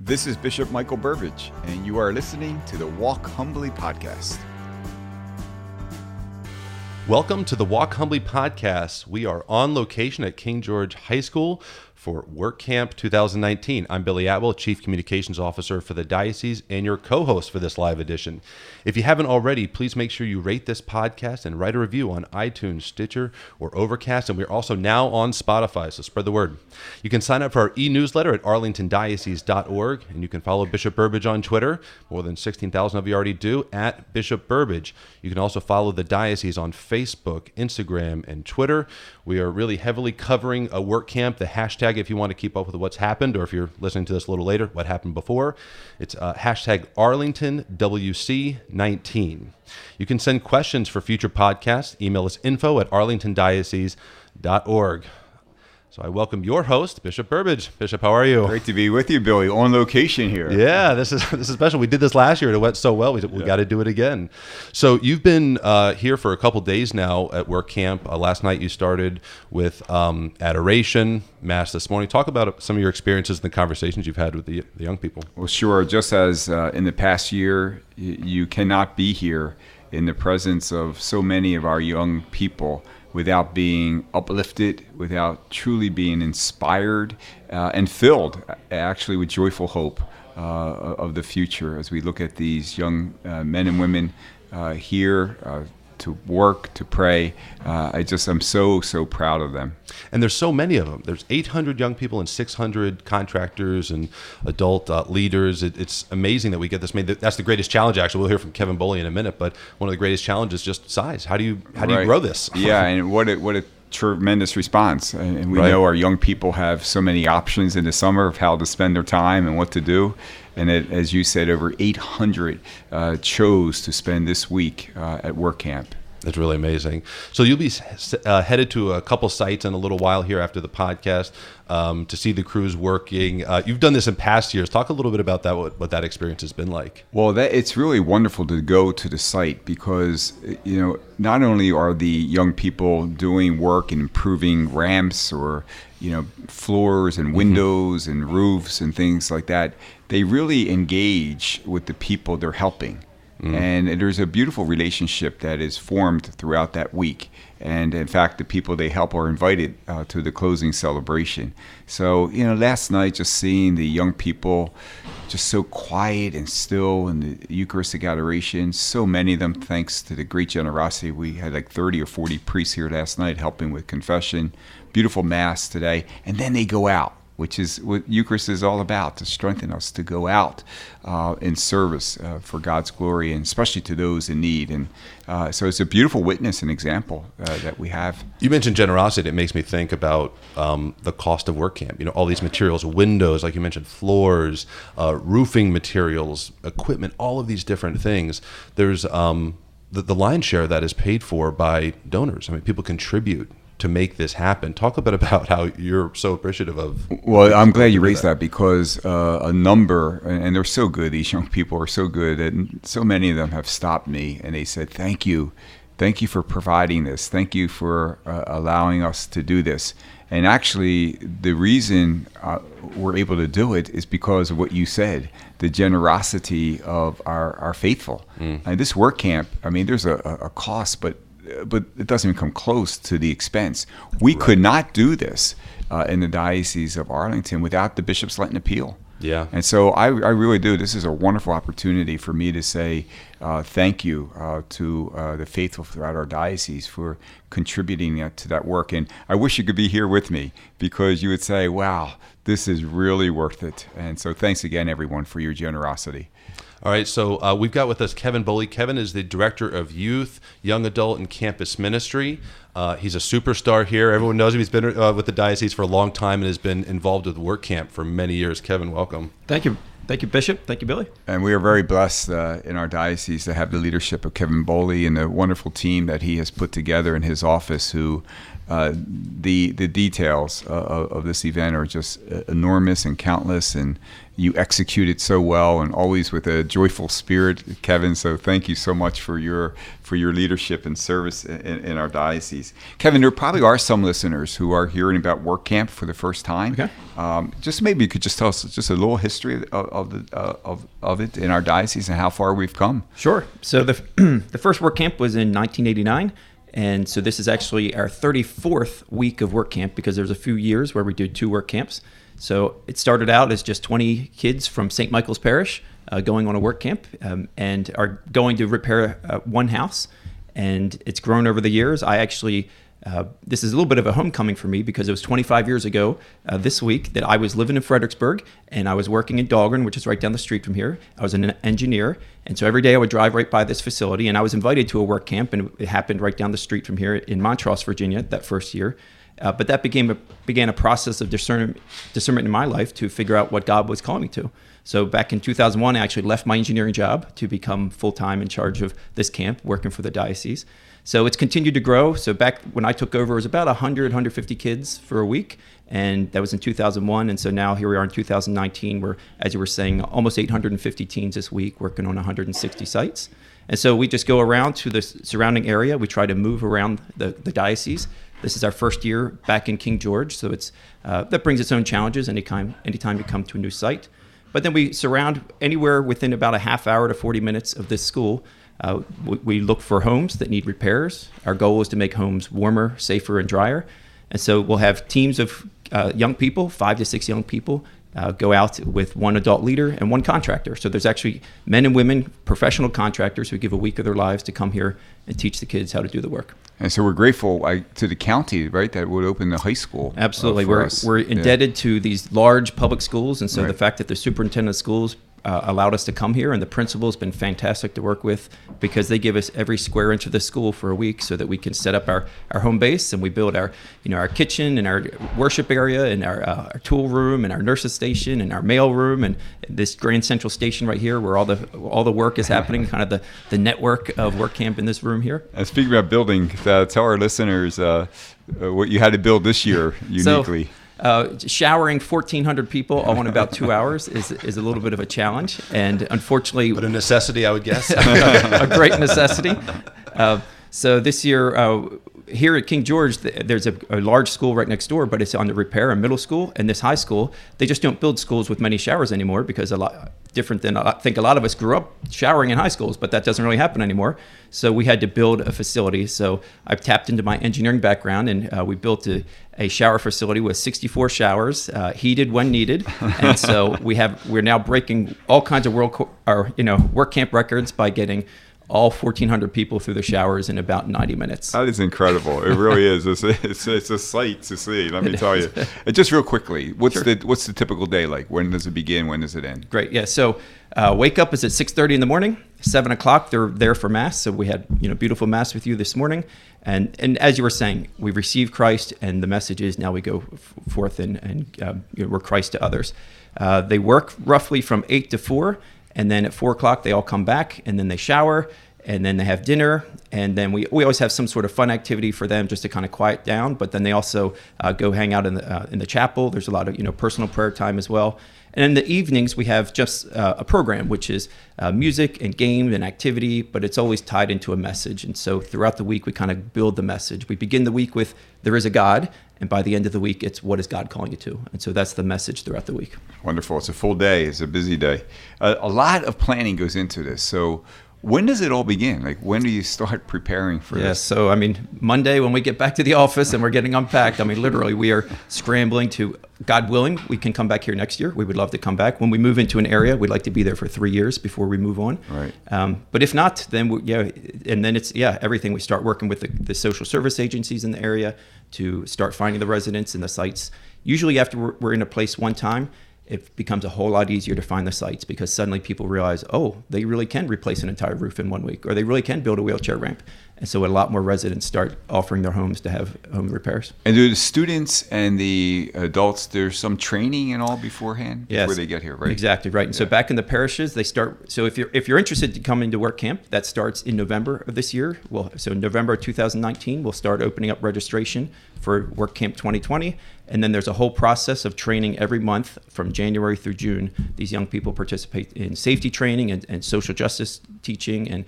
This is Bishop Michael Burbidge, and you are listening to the Walk Humbly Podcast. Welcome to the Walk Humbly Podcast. We are on location at King George High School for WorkCamp 2019. I'm Billy Atwell, Chief Communications Officer for the Diocese and your co-host for this live edition. If you haven't already, please make sure you rate this podcast and write a review on iTunes, Stitcher, or Overcast, and we're also now on Spotify, so spread the word. You can sign up for our e-newsletter at arlingtondiocese.org, and you can follow Bishop Burbidge on Twitter. More than 16,000 of you already do, at Bishop Burbidge. You can also follow the Diocese on Facebook, Instagram, and Twitter. We are really heavily covering a WorkCamp, the hashtag if you want to keep up with what's happened, or if you're listening to this a little later, what happened before. It's hashtag ArlingtonWC19. You can send questions for future podcasts. Email us info@arlingtondiocese.org. So I welcome your host, Bishop Burbidge. Bishop, how are you? Great to be with you, Billy, on location here. Yeah, this is special. We did this last year, and it went so well. We got to do it again. So you've been here for a couple days now at WorkCamp. Last night you started with adoration, Mass this morning. Talk about some of your experiences and the conversations you've had with the young people. Well, sure. Just as in the past year, you cannot be here in the presence of so many of our young people without being uplifted, without truly being inspired and filled actually with joyful hope of the future as we look at these young men and women here to work, to pray. I'm so proud of them. And there's so many of them. There's 800 young people and 600 contractors and adult leaders. It's amazing that we get this made. That's the greatest challenge, actually. We'll hear from Kevin Boley in a minute, but one of the greatest challenges is just size. How do you grow this? Yeah, and what a tremendous response. And we know our young people have so many options in the summer of how to spend their time and what to do. And as you said, over 800 chose to spend this week at WorkCamp. That's really amazing. So you'll be headed to a couple sites in a little while here after the podcast to see the crews working. You've done this in past years. Talk a little bit about that, what that experience has been like. Well, it's really wonderful to go to the site because, not only are the young people doing work and improving ramps or, floors and windows and roofs and things like that, they really engage with the people they're helping. And there's a beautiful relationship that is formed throughout that week. And in fact, the people they help are invited to the closing celebration. So, last night, just seeing the young people just so quiet and still in the Eucharistic adoration, so many of them, thanks to the great generosity. We had like 30 or 40 priests here last night helping with confession, beautiful Mass today. And then they go out, which is what Eucharist is all about, to strengthen us, to go out in service for God's glory, and especially to those in need. And so it's a beautiful witness and example that we have. You mentioned generosity. It makes me think about the cost of WorkCamp. All these materials, windows, like you mentioned, floors, roofing materials, equipment, all of these different things. There's the lion's share of that is paid for by donors. I mean, people contribute to make this happen. Talk a bit about how you're so appreciative of. Well, I'm glad you raised that because a number, and they're so good, these young people are so good, and so many of them have stopped me and they said, thank you for providing this. Thank you for allowing us to do this. And actually, the reason we're able to do it is because of what you said, the generosity of our faithful. And this WorkCamp, there's a cost, but it doesn't even come close to the expense. We could not do this in the Diocese of Arlington without the Bishop's Lenten Appeal. Yeah. And so I really do. This is a wonderful opportunity for me to say thank you to the faithful throughout our diocese for contributing to that work. And I wish you could be here with me because you would say, wow, this is really worth it. And so thanks again, everyone, for your generosity. All right, so we've got with us Kevin Boley. Kevin is the Director of Youth, Young Adult, and Campus Ministry. He's a superstar here. Everyone knows him. He's been with the Diocese for a long time and has been involved with WorkCamp for many years. Kevin, welcome. Thank you. Thank you, Bishop. Thank you, Billy. And we are very blessed in our diocese to have the leadership of Kevin Boley and the wonderful team that he has put together in his office who the details of this event are just enormous and countless, and you execute it so well and always with a joyful spirit, Kevin. So thank you so much for your leadership and service in our diocese. Kevin, there probably are some listeners who are hearing about WorkCamp for the first time. Okay. Just maybe you could just tell us just a little history of it in our diocese and how far we've come. Sure. So the first WorkCamp was in 1989. And so this is actually our 34th week of WorkCamp, because there's a few years where we did 2 WorkCamps. So it started out as just 20 kids from St. Michael's Parish going on a WorkCamp and are going to repair one house. And it's grown over the years. I actually, this is a little bit of a homecoming for me, because it was 25 years ago this week that I was living in Fredericksburg and I was working in Dahlgren, which is right down the street from here. I was an engineer. And so every day I would drive right by this facility, and I was invited to a WorkCamp, and it happened right down the street from here in Montrose, Virginia, that first year. But that began a process of discernment in my life to figure out what God was calling me to. So back in 2001, I actually left my engineering job to become full-time in charge of this camp, working for the diocese. So it's continued to grow. So back when I took over, it was about 150 kids for a week, and that was in 2001. And so now here we are in 2019, where, as you were saying, almost 850 teens this week, working on 160 sites. And so we just go around to the surrounding area. We try to move around the diocese. This is our first year back in King George, so it's that brings its own challenges anytime you come to a new site. But then we surround anywhere within about a half hour to 40 minutes of this school. We look for homes that need repairs. Our goal is to make homes warmer, safer, and drier. And so we'll have teams of young people, 5 to 6 young people, go out with one adult leader and one contractor. So there's actually men and women, professional contractors, who give a week of their lives to come here and teach the kids how to do the work. And so we're grateful to the county, right, that would open the high school. Absolutely. We're indebted to these large public schools. And so the fact that the superintendent of schools allowed us to come here, and the principal has been fantastic to work with, because they give us every square inch of the school for a week so that we can set up our home base, and we build our kitchen and our worship area and our tool room and our nurses station and our mail room and this grand central station right here where all the work is happening, kind of the network of WorkCamp in this room here. And speaking about building, tell our listeners what you had to build this year uniquely. Showering 1,400 people all in about 2 hours is a little bit of a challenge, and unfortunately, but a necessity, I would guess. A great necessity. So this year, here at King George, there's a large school right next door, but it's on the repair, a middle school, and this high school. They just don't build schools with many showers anymore, because a lot different than I think a lot of us grew up showering in high schools, but that doesn't really happen anymore. So we had to build a facility. So I've tapped into my engineering background, and we built a shower facility with 64 showers, heated when needed. And so we're now breaking all kinds of WorkCamp records by getting all 1,400 people through the showers in about 90 minutes. That is incredible. It really is. It's a sight to see. Let me tell you. Just real quickly, what's the typical day like? When does it begin? When does it end? Great. Yeah. So wake up is at 6:30 in the morning. 7 o'clock they're there for mass. So we had beautiful mass with you this morning. And as you were saying, we received Christ, and the message is now we go forth and we're Christ to others. They work roughly from 8 to 4. And then at 4 o'clock, they all come back, and then they shower, and then they have dinner. And then we always have some sort of fun activity for them just to kind of quiet down. But then they also go hang out in the chapel. There's a lot of personal prayer time as well. And in the evenings, we have just a program, which is music and games and activity, but it's always tied into a message. And so throughout the week, we kind of build the message. We begin the week with, there is a God. And by the end of the week, it's, what is God calling you to? And so that's the message throughout the week. Wonderful. It's a full day. It's a busy day. A lot of planning goes into this. So when does it all begin? Like, when do you start preparing for this? So, Monday when we get back to the office and we're getting unpacked, literally we are scrambling to, God willing, we can come back here next year. We would love to come back. When we move into an area, we'd like to be there for 3 years before we move on. Right. But if not, then it's everything. We start working with the social service agencies in the area to start finding the residents and the sites. Usually after we're in a place one time, it becomes a whole lot easier to find the sites, because suddenly people realize, oh, they really can replace an entire roof in 1 week, or they really can build a wheelchair ramp. And so a lot more residents start offering their homes to have home repairs. And do the students and the adults, there's some training and all beforehand Yes, before they get here, right? Exactly right. And so back in the parishes, they start. So if you're interested in coming to WorkCamp, that starts in November of this year. So in November 2019, we'll start opening up registration for WorkCamp 2020. And then there's a whole process of training every month from January through June. These young people participate in safety training and social justice teaching and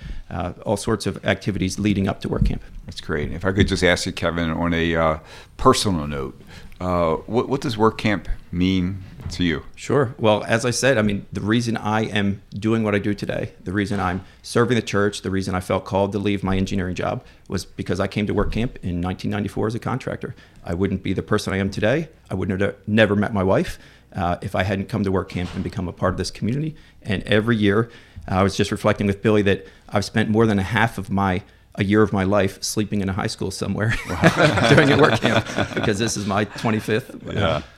all sorts of activities leading up to WorkCamp. That's great. If I could just ask you, Kevin, on a personal note, what does WorkCamp mean to you? Sure. Well, as I said, I mean, the reason I am doing what I do today, the reason I'm serving the church, the reason I felt called to leave my engineering job was because I came to WorkCamp in 1994 as a contractor. I wouldn't be the person I am today. I would have never met my wife if I hadn't come to WorkCamp and become a part of this community. And every year, I was just reflecting with Billy that I've spent more than a year of my life sleeping in a high school somewhere during a WorkCamp, because this is my 25th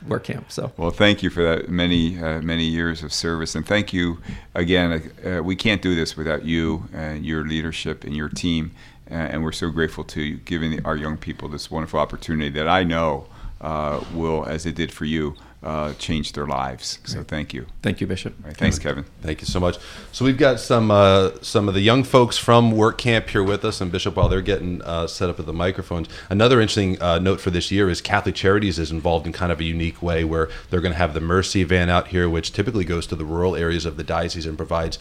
WorkCamp. So, well, thank you for that many years of service, and thank you again. We can't do this without you and your leadership and your team, and we're so grateful to you giving our young people this wonderful opportunity that I know will, as it did for you, change their lives. So thank you. Thank you, Bishop. Right, thanks, Kevin. Thank you so much. So we've got some of the young folks from WorkCamp here with us, and Bishop, while they're getting set up at the microphones, another interesting note for this year is Catholic Charities is involved in kind of a unique way where they're going to have the Mercy van out here, which typically goes to the rural areas of the diocese and provides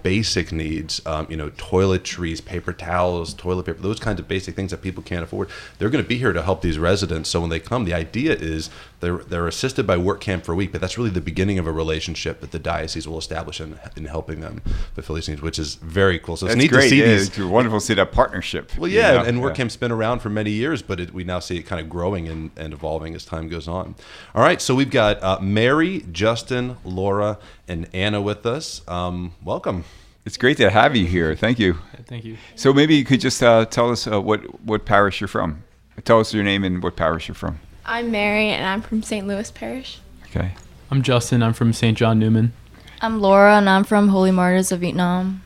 basic needs, toiletries, paper towels, toilet paper, those kinds of basic things that people can't afford. They're going to be here to help these residents. So when they come, the idea is they're assisted by WorkCamp for a week, but that's really the beginning of a relationship that the diocese will establish in helping them fulfill these needs, which is very cool. So it's neat to see these. It's wonderful to see that partnership. Well, yeah, and WorkCamp's been around for many years, but we now see it kind of growing and evolving as time goes on. All right, so we've got Mary, Justin, Laura, and Anna with us. Welcome. It's great to have you here. Thank you. Thank you. So maybe you could just tell us what parish you're from. Tell us your name and what parish you're from. I'm Mary, and I'm from St. Louis Parish. Okay. I'm Justin. I'm from St. John Newman. I'm Laura, and I'm from Holy Martyrs of Vietnam.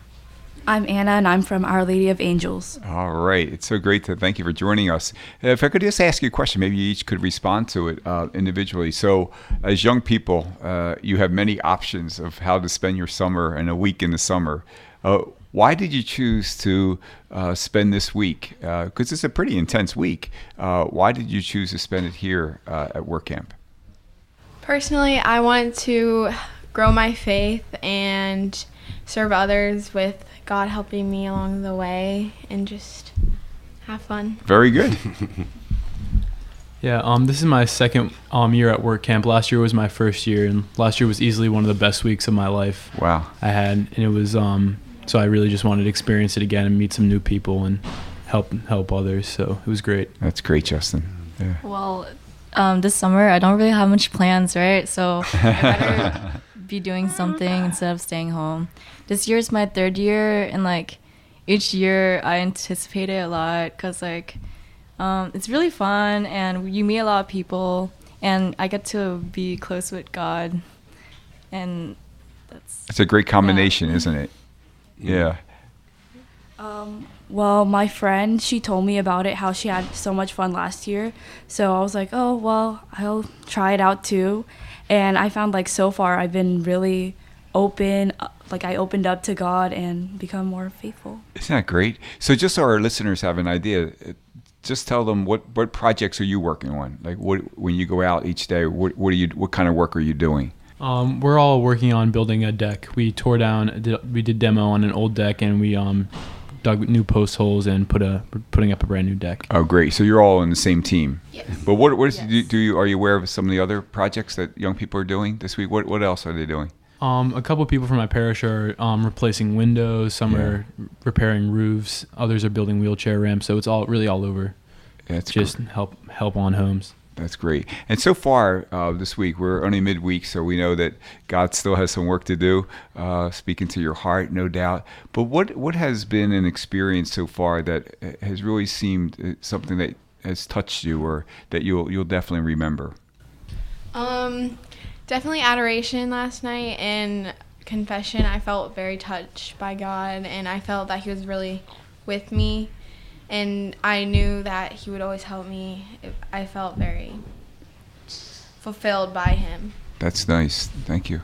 I'm Anna, and I'm from Our Lady of Angels. All right. It's so great to thank you for joining us. If I could just ask you a question, maybe you each could respond to it individually. So as young people, you have many options of how to spend your summer and a week in the summer. Why did you choose to spend this week? Because it's a pretty intense week. Why did you choose to spend it here at WorkCamp? Personally, I want to grow my faith and serve others with God helping me along the way and just have fun. Very good. Yeah, this is my second year at WorkCamp. Last year was my first year, and last year was easily one of the best weeks of my life. Wow. I had, and it was so I really just wanted to experience it again and meet some new people and help others. So it was great. That's great, Justin. Yeah. Well, this summer I don't really have much plans, right? So I better be doing something instead of staying home. This year is my third year, and each year I anticipate it a lot because it's really fun and you meet a lot of people and I get to be close with God, and it's a great combination, isn't it? Yeah. Well, my friend, she told me about it, how she had so much fun last year. So I was like, oh, well, I'll try it out too. And I found so far I've been really open, I opened up to God and become more faithful. Isn't that great? So just so our listeners have an idea, just tell them what projects are you working on? When you go out each day, what kind of work are you doing? We're all working on building a deck. We we did demo on an old deck, and we dug new post holes and putting up a brand new deck. Oh, great! So you're all on the same team. Yes. But are you aware of some of the other projects that young people are doing this week? What else are they doing? A couple of people from my parish are replacing windows. Some are repairing roofs. Others are building wheelchair ramps. So it's all over. That's just great. help on homes. That's great. And so far this week, we're only midweek, so we know that God still has some work to do, speaking to your heart, no doubt. But what has been an experience so far that has really seemed something that has touched you, or that you'll definitely remember? Definitely adoration last night and confession. I felt very touched by God, and I felt that He was really with me. and I knew that he would always help me. I felt very fulfilled by him. That's nice. Thank you.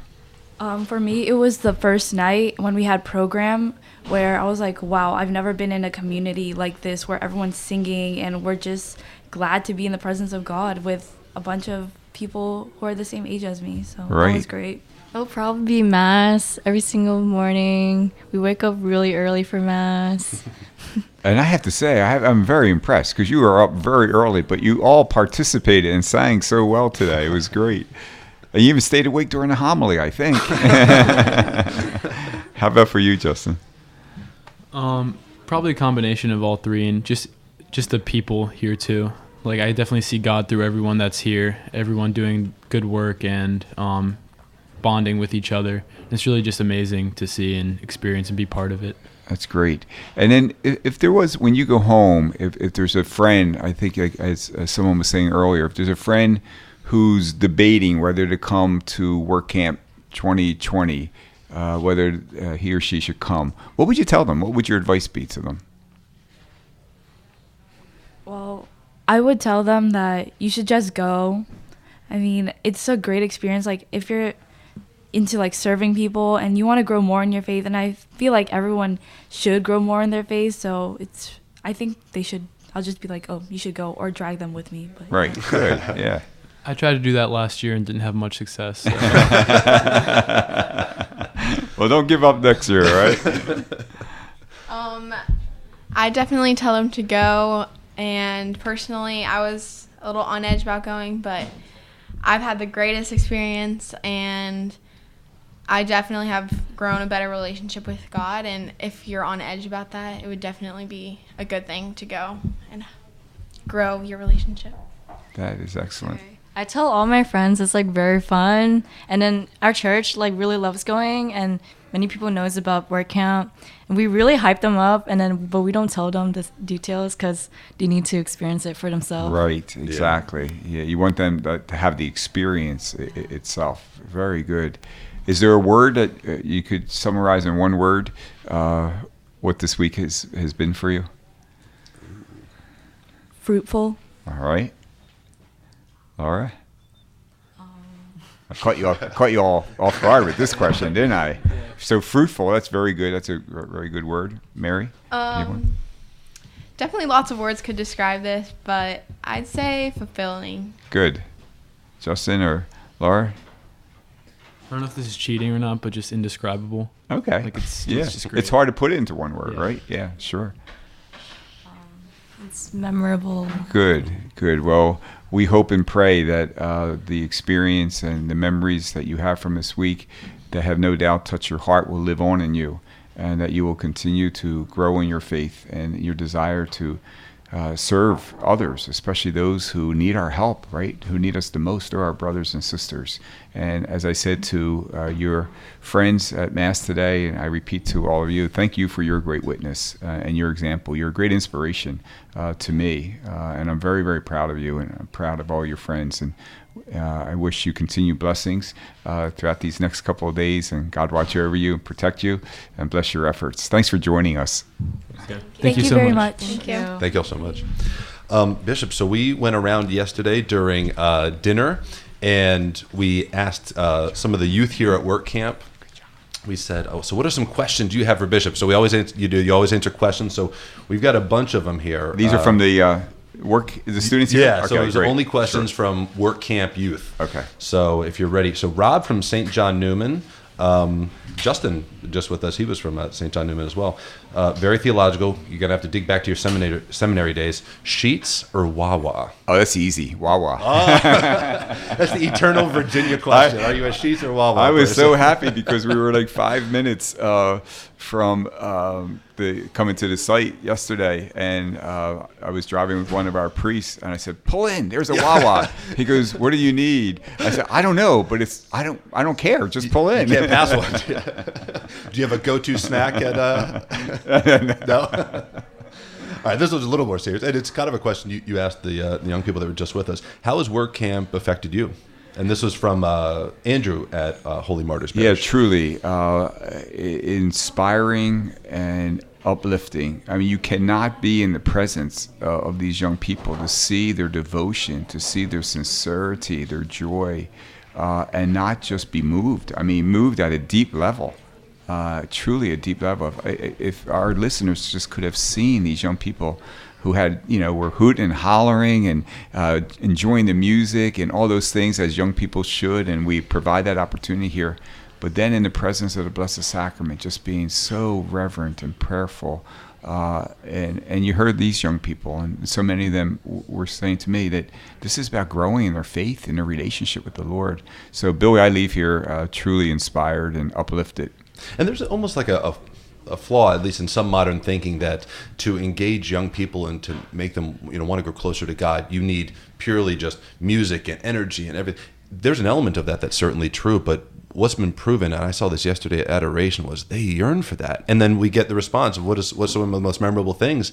For me, it was the first night when we had program where I was like, wow, I've never been in a community like this where everyone's singing and we're just glad to be in the presence of God with a bunch of people who are the same age as me. So Right. that was great. It'll probably be Mass every single morning. We wake up really early for Mass. And I have to say, I'm very impressed because you were up very early, but you all participated and sang so well today. It was great. And you even stayed awake during the homily, I think. How about for you, Justin? Probably a combination of all three, and just the people here too. Like, I definitely see God through everyone that's here, everyone doing good work and bonding with each other. It's really just amazing to see and experience and be part of it. That's great. And then if there was, when you go home, if there's a friend, I think as someone was saying earlier, if there's a friend who's debating whether to come to WorkCamp 2020, whether he or she should come, what would you tell them? What would your advice be to them? Well, I would tell them that you should just go. I mean, it's a great experience. Like, if you're into like serving people and you want to grow more in your faith, and I feel like everyone should grow more in their faith, so I think they should. I'll just be like, oh, you should go, or drag them with me. But Right. Good. Yeah. I tried to do that last year and didn't have much success. So. Well, don't give up next year, right? I definitely tell them to go, and personally, I was a little on edge about going, but I've had the greatest experience, and I definitely have grown a better relationship with God, and if you're on edge about that, it would definitely be a good thing to go and grow your relationship. That is excellent. I tell all my friends it's like very fun, and then our church like really loves going, and many people knows about WorkCamp, and we really hype them up, but we don't tell them the details because they need to experience it for themselves. Right, exactly. Yeah, you want them to have the experience itself. Very good. Is there a word that you could summarize in one word what this week has been for you? fruitful. All right. Laura? I caught you all off guard with this question, didn't I? So fruitful, that's very good. That's a very good word. Mary? Definitely lots of words could describe this, but I'd say fulfilling. Good. Justin or Laura? I don't know if this is cheating or not, but just indescribable. Okay. Like it's just great. It's hard to put it into one word, right? Yeah, sure. It's memorable. Good. Well, we hope and pray that the experience and the memories that you have from this week that have no doubt touched your heart will live on in you, and that you will continue to grow in your faith and your desire to serve others, especially those who need our help, right? Who need us the most are our brothers and sisters. And as I said to your friends at Mass today, and I repeat to all of you, thank you for your great witness and your example. You're a great inspiration to me, and I'm very, very proud of you, and I'm proud of all your friends. And I wish you continued blessings throughout these next couple of days, and God watch over you and protect you and bless your efforts. Thanks for joining us. Thank you so very much. much. Thank you. Thank you all so much. Bishop, so we went around yesterday during dinner, and we asked some of the youth here at WorkCamp. We said, so what are some questions you have for Bishop? So we always you always answer questions. So we've got a bunch of them here. These are from the the students here? Yeah, so Okay, those great. are only questions Sure. from WorkCamp youth. Okay. So if you're ready. So Rob from St. John Newman. Justin, just with us, he was from St. John Newman as well. Very theological. You're going to have to dig back to your seminary days. Sheets or Wawa? Oh, that's easy. Wawa. That's the eternal Virginia question. Are you a Sheets or Wawa? I was person? so happy because we were like 5 minutes from the coming to the site yesterday, and I was driving with one of our priests, and I said, "Pull in. There's a Wawa." He goes, "What do you need?" I said, "I don't know, but I don't care. Just pull in." You can't pass one. Do you have a go-to snack at? No. All right, this was a little more serious, and it's kind of a question you asked the young people that were just with us. How has WorkCamp affected you? And this was from Andrew at Holy Martyrs Parish. Yeah, truly inspiring and uplifting. I mean, you cannot be in the presence of these young people to see their devotion, to see their sincerity, their joy, and not just be moved. I mean, moved at a deep level, truly a deep level. If our listeners just could have seen these young people who had, were hooting and hollering and enjoying the music and all those things as young people should, and we provide that opportunity here. But then in the presence of the Blessed Sacrament, just being so reverent and prayerful. And you heard these young people, and so many of them were saying to me that this is about growing in their faith and their relationship with the Lord. So, Billy, I leave here truly inspired and uplifted. And there's almost like a flaw, at least in some modern thinking, that to engage young people and to make them want to go closer to God, you need purely just music and energy and everything. There's an element of that that's certainly true, but what's been proven, and I saw this yesterday at Adoration, was they yearn for that. And then we get the response of what's some of the most memorable things.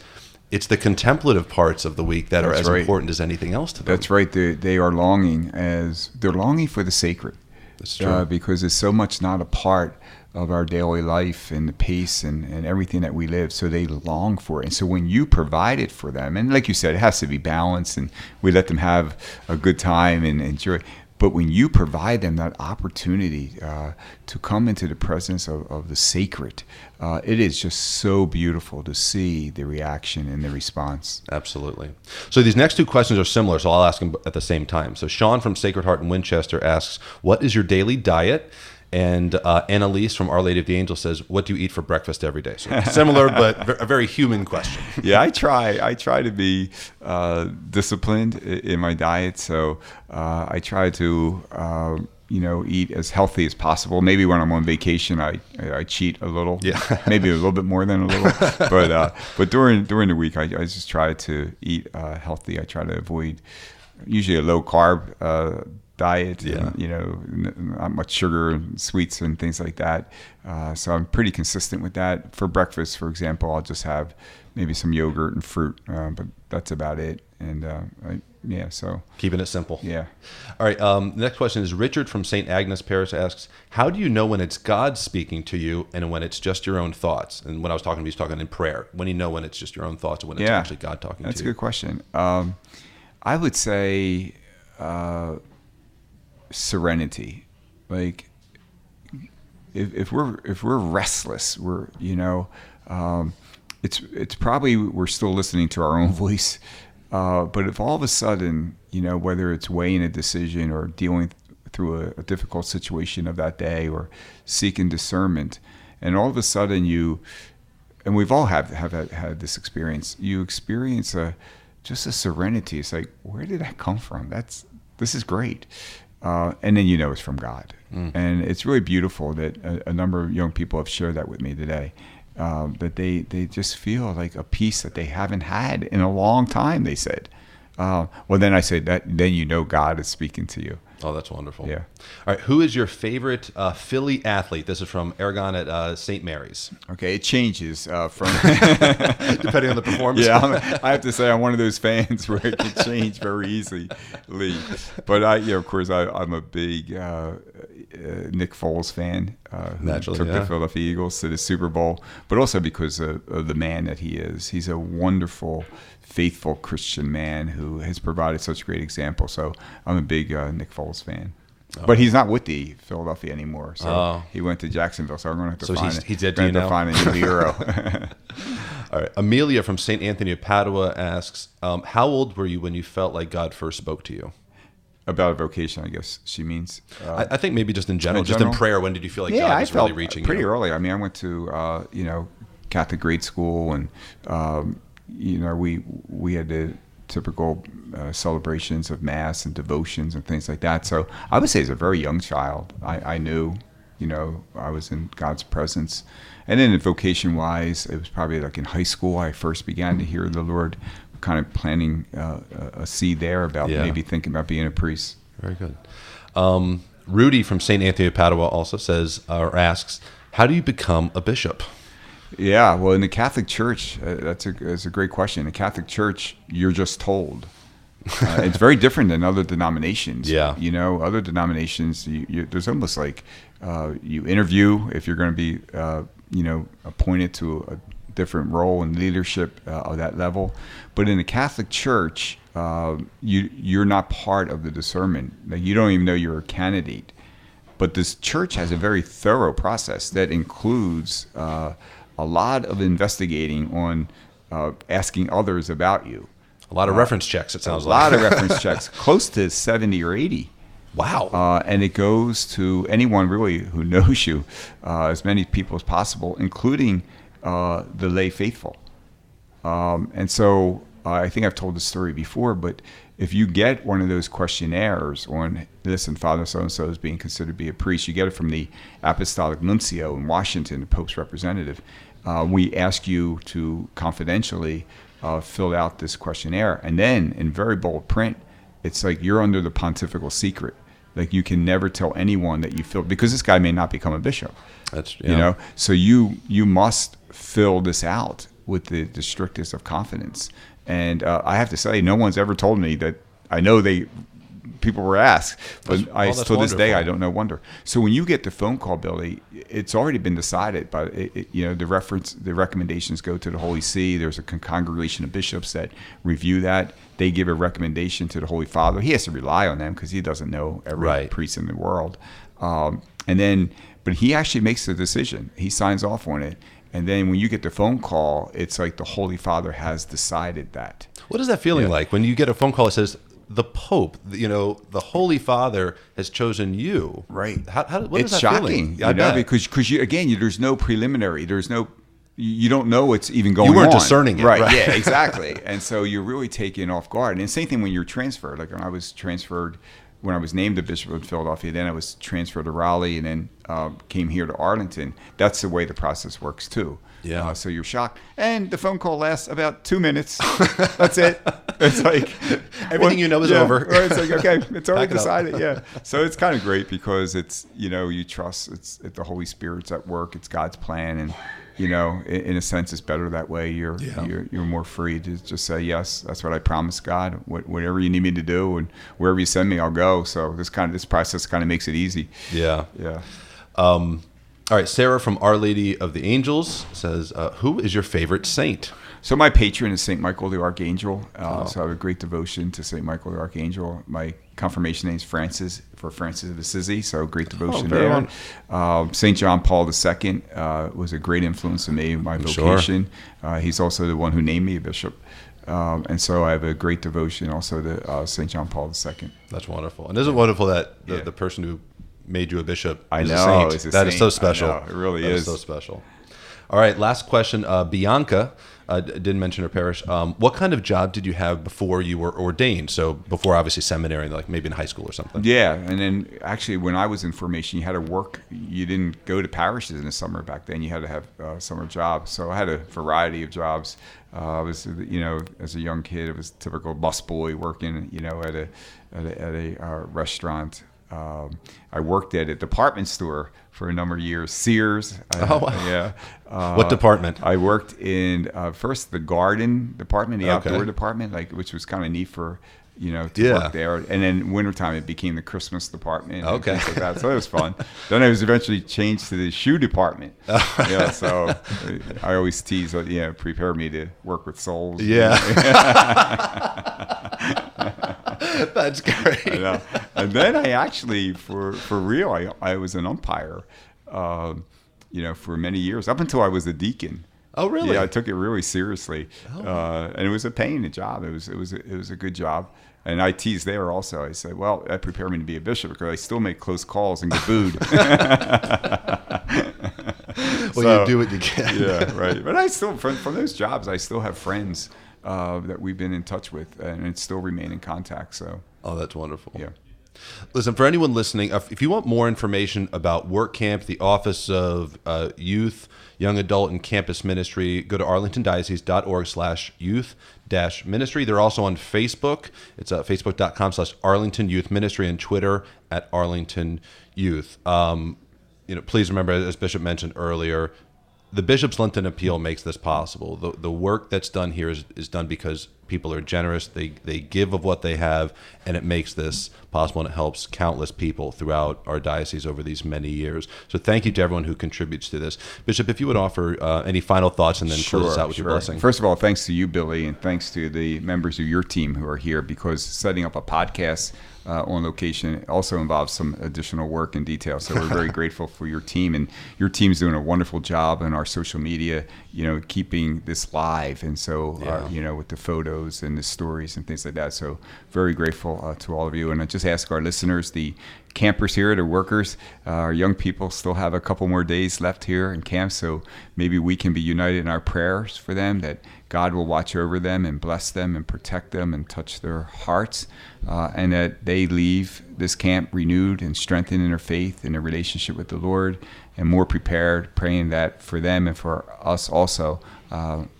It's the contemplative parts of the week that are as important as anything else to them. That's right. They are longing for the sacred. That's true. Because it's so much not a part of our daily life and the pace and everything that we live. So they long for it. And so when you provide it for them, and like you said, it has to be balanced, and we let them have a good time and enjoy. But when you provide them that opportunity to come into the presence of the sacred, it is just so beautiful to see the reaction and the response. Absolutely. So these next two questions are similar, so I'll ask them at the same time. So Sean from Sacred Heart in Winchester asks, what is your daily diet? And Annalise from Our Lady of the Angels says, what do you eat for breakfast every day? So similar, but a very human question. Yeah, I try to be disciplined in my diet. So I try to, eat as healthy as possible. Maybe when I'm on vacation, I cheat a little. Yeah. Maybe a little bit more than a little. But during the week, I just try to eat healthy. I try to avoid usually a low carb diet, yeah. And, not much sugar and sweets and things like that. So I'm pretty consistent with that. For breakfast, for example, I'll just have maybe some yogurt and fruit, but that's about it. And so keeping it simple. Yeah. All right. The next question is Richard from St. Agnes Parish asks, how do you know when it's God speaking to you and when it's just your own thoughts? And when I was talking to him, he's talking in prayer. When you know when it's just your own thoughts and when it's actually God talking to you? That's a good question. I would say serenity. Like if we're restless, we're it's probably we're still listening to our own voice. But if all of a sudden, whether it's weighing a decision or dealing through a difficult situation of that day or seeking discernment, and all of a sudden and we've all had this experience, you experience just a serenity. It's like, where did that come from? This is great. And then it's from God. And it's really beautiful that a number of young people have shared that with me today, that they just feel like a peace that they haven't had in a long time, they said. Well, then I say that then God is speaking to you. Oh, that's wonderful. Yeah. All right. Who is your favorite Philly athlete? This is from Aragon at St. Mary's. Okay. It changes from... depending on the performance. Yeah. I have to say I'm one of those fans where it can change very easily. But of course, I'm a big Nick Foles fan. Who Naturally, took the Philadelphia Eagles to the Super Bowl, but also because of the man that he is. He's a wonderful, faithful Christian man who has provided such great example. So I'm a big Nick Foles fan. Oh. But he's not with the Philadelphia anymore. So he went to Jacksonville. So I'm going to have to find a new hero. All right. Amelia from St. Anthony of Padua asks, how old were you when you felt like God first spoke to you? About a vocation, I guess she means. I think maybe just in general, just in prayer. When did you feel like God was really reaching you? Pretty early. I mean, I went to Catholic grade school, and we had the typical celebrations of Mass and devotions and things like that. So I would say as a very young child, I knew, I was in God's presence. And then vocation-wise, it was probably like in high school I first began to hear the Lord, kind of planting a seed there about maybe thinking about being a priest. Very good. Rudy from St. Anthony of Padua also says or asks, how do you become a bishop? Yeah, well, in the Catholic Church, that's a great question. In the Catholic Church, you're just told. It's very different than other denominations. Yeah. Other denominations, there's almost like you interview if you're going to be, appointed to different role and leadership of that level. But in the Catholic Church, you're not part of the discernment. Like, you don't even know you're a candidate. But this church has a very thorough process that includes a lot of investigating on asking others about you. A lot of reference checks, it sounds like. A lot of reference checks, close to 70 or 80. Wow. And it goes to anyone really who knows you, as many people as possible, including the lay faithful. And so I think I've told this story before, but if you get one of those questionnaires on, listen, Father so-and-so is being considered to be a priest, you get it from the Apostolic Nuncio in Washington, the Pope's representative. We ask you to confidentially fill out this questionnaire. And then in very bold print, it's like you're under the pontifical secret. Like, you can never tell anyone that you filled, because this guy may not become a bishop. That's, you know, so you must fill this out with the strictest of confidence. And I have to say, no one's ever told me that. I know people were asked, but to this day, I don't know wonder. So when you get the phone call, Billy, it's already been decided. But the recommendations go to the Holy See. There's a congregation of bishops that review that. They give a recommendation to the Holy Father. He has to rely on them because he doesn't know every priest in the world. But he actually makes the decision. He signs off on it. And then when you get the phone call, it's like the Holy Father has decided that. What is that feeling like when you get a phone call that says, the Pope, the Holy Father has chosen you? Right. What is that shocking, feeling? Because there's no preliminary. You don't know what's even going on. You weren't discerning it. Right. Yeah, exactly. And so you're really taken off guard. And same thing when you're transferred. Like when I was transferred, when I was named a bishop of Philadelphia, then I was transferred to Raleigh, and then came here to Arlington. That's the way the process works too. Yeah. So you're shocked, and the phone call lasts about 2 minutes. That's it. It's like everything you know is over. Right. It's like, okay, it's already decided. Yeah. So it's kind of great because it's you trust it's the Holy Spirit's at work. It's God's plan, and in a sense, it's better that way. You're more free to just say, yes, that's what I promised God. Whatever you need me to do, and wherever you send me, I'll go. So this process kind of makes it easy. Yeah. Yeah. All right. Sarah from Our Lady of the Angels says, who is your favorite saint? So my patron is St. Michael the Archangel. So I have a great devotion to St. Michael the Archangel. My confirmation name is Francis, for Francis of Assisi. So great devotion there. St. John Paul II was a great influence on me, my vocation. Sure. He's also the one who named me a bishop. And so I have a great devotion also to St. John Paul II. That's wonderful. And isn't it wonderful that the person who made you a bishop is a saint? That is so special. I know, it really is so special. All right, last question. Bianca didn't mention her parish. What kind of job did you have before you were ordained? So before, obviously, seminary, like maybe in high school or something. Yeah, and then actually when I was in formation, you had to work. You didn't go to parishes in the summer back then. You had to have summer jobs. So I had a variety of jobs. I was, as a young kid, it was typical busboy working, at a restaurant. I worked at a department store for a number of years, Sears. Wow. Yeah. What department? I worked in first the garden department, the outdoor department, which was kind of neat for to work there. And then wintertime it became the Christmas department. And things like that. So it was fun. Then I was eventually changed to the shoe department. Yeah. So I always tease, prepare me to work with souls. Yeah. That's great. I know. And then I actually, for real, I was an umpire, for many years, up until I was a deacon. Oh, really? Yeah, I took it really seriously, and it was a paying job. It was a good job, and I teased there also. I said, "Well, that prepared me to be a bishop because I still make close calls and get booed." Well, you do what you can. Yeah, right. But I still, from those jobs, I still have friends that we've been in touch with, and still remain in contact. So. Oh, that's wonderful. Yeah. Listen, for anyone listening, if you want more information about WorkCamp, the Office of Youth, Young Adult, and Campus Ministry, go to arlingtondiocese.org/youth-ministry. They're also on Facebook. It's facebook.com/Arlington Youth Ministry, and Twitter @Arlington Youth. Please remember, as Bishop mentioned earlier, the Bishop's Lenten Appeal makes this possible. The work that's done here is done because People are generous. They give of what they have, and it makes this possible, and it helps countless people throughout our diocese over these many years. So thank you to everyone who contributes to this. Bishop, if you would offer any final thoughts and then close us out with your blessing. First of all, thanks to you, Billy, and thanks to the members of your team who are here, because setting up a podcast on location also involves some additional work and detail. So we're very grateful for your team, and your team's doing a wonderful job on our social media, keeping this live. And so, with the photos and the stories and things like that. So very grateful to all of you. And I just ask our listeners, the campers here, the workers, our young people still have a couple more days left here in camp. So maybe we can be united in our prayers for them, that God will watch over them and bless them and protect them and touch their hearts, and that they leave this camp renewed and strengthened in their faith and their relationship with the Lord, and more prepared, praying that for them and for us also,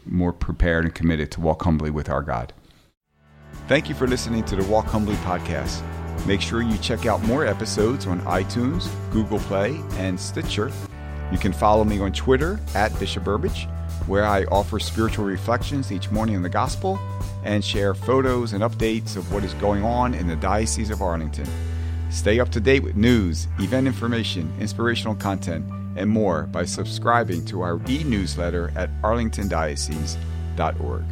more prepared and committed to walk humbly with our God. Thank you for listening to the Walk Humbly podcast. Make sure you check out more episodes on iTunes, Google Play, and Stitcher. You can follow me on Twitter at Bishop Burbidge, where I offer spiritual reflections each morning in the gospel and share photos and updates of what is going on in the Diocese of Arlington. Stay up to date with news, event information, inspirational content, and more by subscribing to our e-newsletter at arlingtondiocese.org.